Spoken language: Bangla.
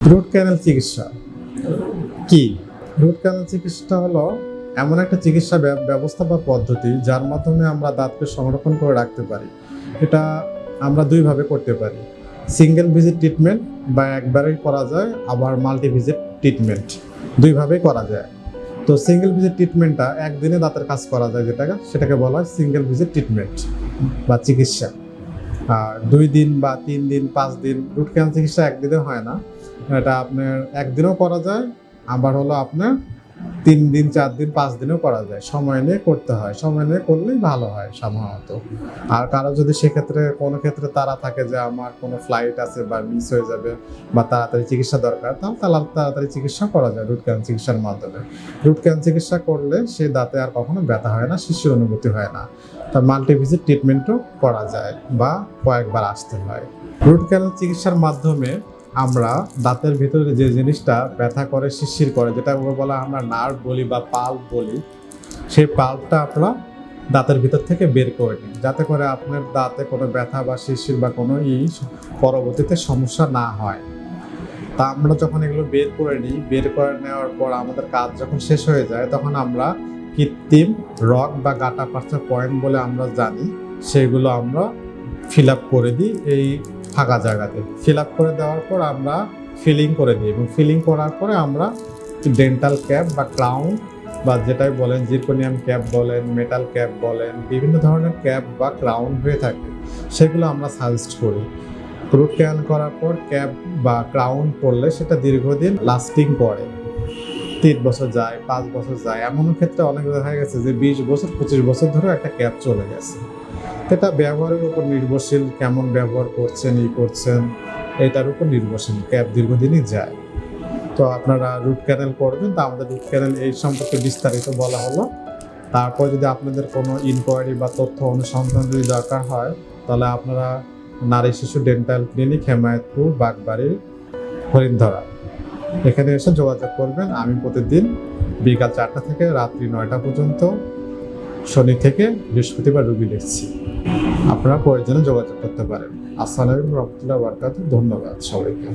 রুট ক্যানেল চিকিৎসা কি? রুট ক্যানেল চিকিৎসা হলো এমন একটা চিকিৎসা ব্যবস্থা বা পদ্ধতি যার মাধ্যমে আমরা দাঁতকে সংরক্ষণ করে রাখতে পারি। এটা আমরা দুইভাবে করতে পারি, সিঙ্গেল ভিজিট ট্রিটমেন্ট বা একবারেই করা যায়, আবার মাল্টি ভিজিট ট্রিটমেন্ট, দুইভাবেই করা যায়। তো সিঙ্গেল ভিজিট ট্রিটমেন্টটা একদিনে দাঁতের কাজ করা যায়, সেটাকে বলা হয় সিঙ্গেল ভিজিট ট্রিটমেন্ট বা চিকিৎসা। আর 2 দিন বা 3 দিন 5 দিন রুট ক্যানেল চিকিৎসা একদিনে হয় না, এটা আপনার একদিনও করা যায়, আবার হলো আপনার 3 দিন 4 দিন 5 দিনেও করা যায়। সময় নিয়ে করতে হয়, সময় নিয়ে করলেই ভালো হয় সাধারণত। আর কারো যদি সেক্ষেত্রে কোনো ক্ষেত্রে তাড়া থাকে যে আমার কোনো ফ্লাইট আছে বা মিস হয়ে যাবে বা তাড়াতাড়ি চিকিৎসা দরকার, তাহলে তাড়াতাড়ি চিকিৎসা করা যায় রুট ক্যানেল চিকিৎসার মাধ্যমে। রুট ক্যানেল চিকিৎসা করলে সেই দাঁতে আর কখনো ব্যথা হয় না, শিশির অনুভূতি হয় না। তা মাল্টি ভিজিট ট্রিটমেন্টও করা যায় বা কয়েকবার আসতে হয়। রুট ক্যানেল চিকিৎসার মাধ্যমে আমরা দাঁতের ভিতরে যে জিনিসটা ব্যথা করে, শিরশির করে, যেটা বলা আমরা নার্ভ বলি বা পাল্প বলি, সেই পাল্পটা আমরা দাঁতের ভিতর থেকে বের করে নিই, যাতে করে আপনার দাঁতে কোনো ব্যথা বা শিরশির বা কোনো পরবর্তীতে সমস্যা না হয়। তা আমরা যখন এগুলো বের করে নিই, বের করে নেওয়ার পর আমাদের কাজ যখন শেষ হয়ে যায়, তখন আমরা কৃত্রিম রগ বা গাটা পার্চার পয়েন্ট বলে আমরা জানি, সেগুলো আমরা ফিল আপ করে দিই। এই ফাঁকা জায়গাতে ফিল আপ করে দেওয়ার পর আমরা ফিলিং করে দিই, এবং ফিলিং করার পরে আমরা ডেন্টাল ক্যাপ বা ক্রাউন বা যেটাই বলেন, জিরকোনিয়াম ক্যাপ বলেন, মেটাল ক্যাপ বলেন, বিভিন্ন ধরনের ক্যাপ বা ক্রাউন হয়ে থাকে, সেগুলো আমরা সাজেস্ট করি। রুট ক্যানেল করার পর ক্যাপ বা ক্রাউন পরলে সেটা দীর্ঘদিন লাস্টিং করে, 3 বছর যায়, 5 বছর যায়, এমন ক্ষেত্রে অনেক দেখা গেছে যে 20 বছর 25 বছর ধরে একটা ক্যাপ চলে গেছে। এটা ব্যবহারের উপর নির্ভরশীল, কেমন ব্যবহার করছেন এটার উপর নির্ভরশীল, ক্যাপ দীর্ঘদিনই যায়। তো আপনারা রুট ক্যানেল করবেন, তা আমাদের রুট ক্যানেল এই সম্পর্কে বিস্তারিত বলা হলো। তারপর যদি আপনাদের কোনো ইনকোয়ারি বা তথ্য অনুসন্ধান যদি দরকার হয়, তাহলে আপনারা নারী শিশু ডেন্টাল ক্লিনিক, হেমায়েতপুর, বাগবাড়ি, হরিণধরা, এখানে এসে যোগাযোগ করবেন। আমি প্রতিদিন বিকাল 4টা থেকে রাত্রি 9টা পর্যন্ত, শনি থেকে বৃহস্পতিবার রোগী দেখছি। আপনারা প্রয়োজনে যোগাযোগ করতে পারেন। আসসালামু আলাইকুম রহমতুল্লাহি ওয়া বারাকাতুহু। ধন্যবাদ সবাইকে।